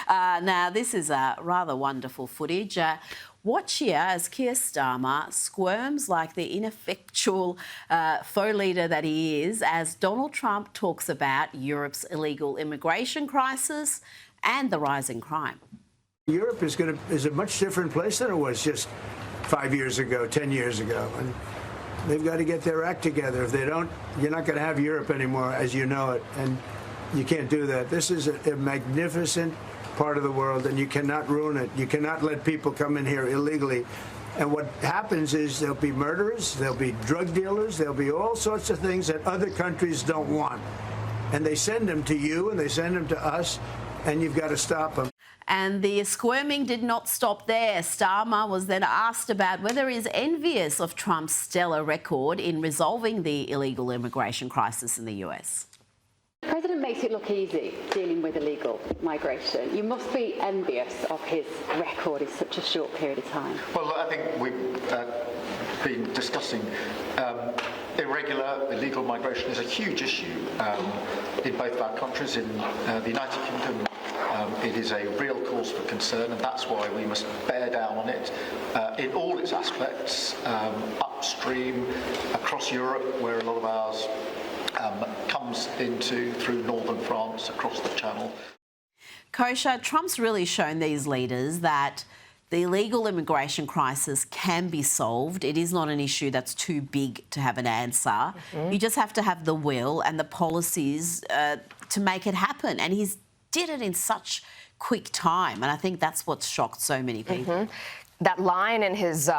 Now, this is a rather wonderful footage. Watch here as Keir Starmer squirms like the ineffectual faux leader that he is as Donald Trump talks about Europe's illegal immigration crisis and the rising crime. Europe is a much different place than it was just 5 years ago, 10 years ago. And they've got to get their act together. If they don't, you're not going to have Europe anymore as you know it. And you can't do that. This is a magnificent part of the world, and you cannot ruin it. You cannot let people come in here illegally. And what happens is there'll be murderers, there'll be drug dealers, there'll be all sorts of things that other countries don't want. And they send them to you, and they send them to us, and you've got to stop them. And the squirming did not stop there. Starmer was then asked about whether he's envious of Trump's stellar record in resolving the illegal immigration crisis in the US. The president makes it look easy dealing with illegal migration. You must be envious of his record in such a short period of time. Well, I think we've been discussing irregular, illegal migration is a huge issue in both of our countries. In the United Kingdom, it is a real cause for concern, and that's why we must bear down on it in all its aspects, upstream, across Europe, where a lot of ours comes into through northern France, across the Channel. Kosher, Trump's really shown these leaders that the illegal immigration crisis can be solved. It is not an issue that's too big to have an answer. You just have to have the will and the policies to make it happen. And he's did it in such quick time. And I think that's what's shocked so many people. That line in his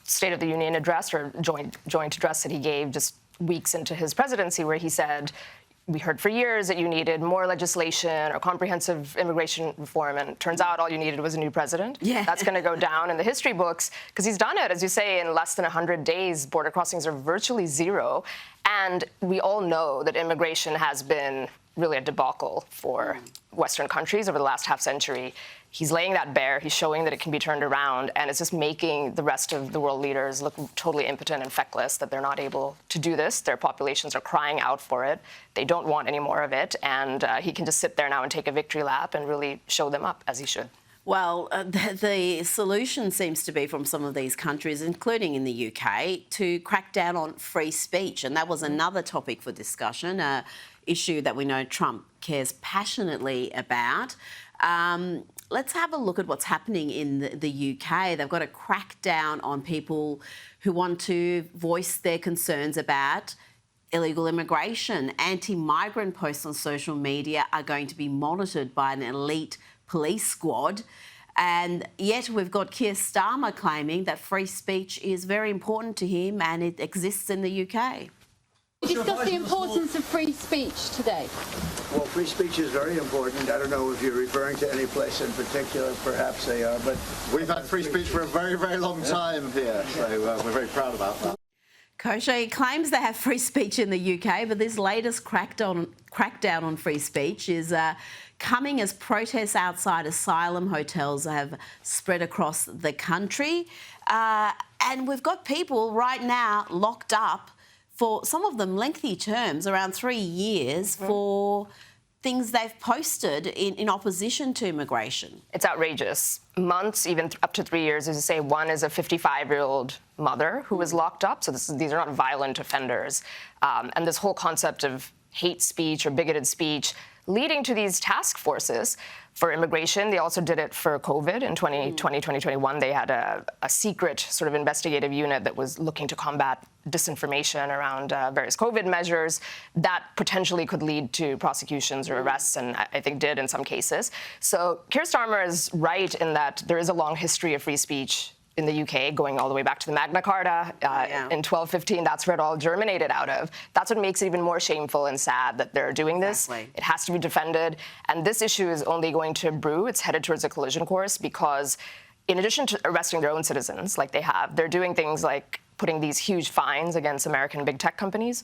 State of the Union address or joint address that he gave just weeks into his presidency, where he said, we heard for years that you needed more legislation or comprehensive immigration reform, and it turns out all you needed was a new president. Yeah. That's going to go down in the history books because he's done it. As you say, in less than 100 days, border crossings are virtually zero. And we all know that immigration has been really a debacle for Western countries over the last half century. He's laying that bare. He's showing that it can be turned around, and it's just making the rest of the world leaders look totally impotent and feckless that they're not able to do this. Their populations are crying out for it. They don't want any more of it, and he can just sit there now and take a victory lap and really show them up, as he should. Well, the solution seems to be from some of these countries, including in the UK, to crack down on free speech. And that was another topic for discussion, an issue that we know Trump cares passionately about. Let's have a look at what's happening in the UK. They've got a crackdown on people who want to voice their concerns about illegal immigration. Anti-migrant posts on social media are going to be monitored by an elite police squad. And yet we've got Keir Starmer claiming that free speech is very important to him and it exists in the UK. We discussed the importance of free speech today. Well, free speech is very important. I don't know if you're referring to any place in particular. Perhaps they are, but we've had free speech for a very, very long time here, so we're very proud about that. Kosher, he claims they have free speech in the UK, but this latest crackdown on free speech is coming as protests outside asylum hotels have spread across the country. And we've got people right now locked up for some of them lengthy terms, around 3 years, for things they've posted in opposition to immigration. It's outrageous. Months, even up to 3 years, as you say. One is a 55-year-old mother who was locked up. So these are not violent offenders. And this whole concept of hate speech or bigoted speech leading to these task forces for immigration. They also did it for COVID in 2020, 2021. They had a secret sort of investigative unit that was looking to combat disinformation around various COVID measures that potentially could lead to prosecutions or arrests, and I think did in some cases. So Keir Starmer is right in that there is a long history of free speech in the UK, going all the way back to the Magna Carta in 1215. That's where it all germinated out of. That's what makes it even more shameful and sad that they're doing this. Exactly. It has to be defended. And this issue is only going to brew. It's headed towards a collision course because in addition to arresting their own citizens like they have, they're doing things like putting these huge fines against American big tech companies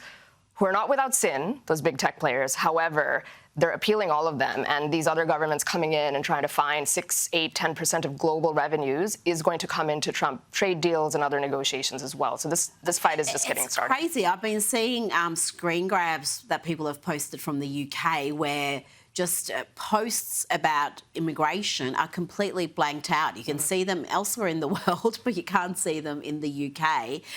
who are not without sin, those big tech players. However, they're appealing all of them, and these other governments coming in and trying to find 6, 8, 10% of global revenues is going to come into Trump trade deals and other negotiations as well. So this fight is just getting started. It's crazy. I've been seeing screen grabs that people have posted from the UK where just posts about immigration are completely blanked out. You can see them elsewhere in the world, but you can't see them in the UK.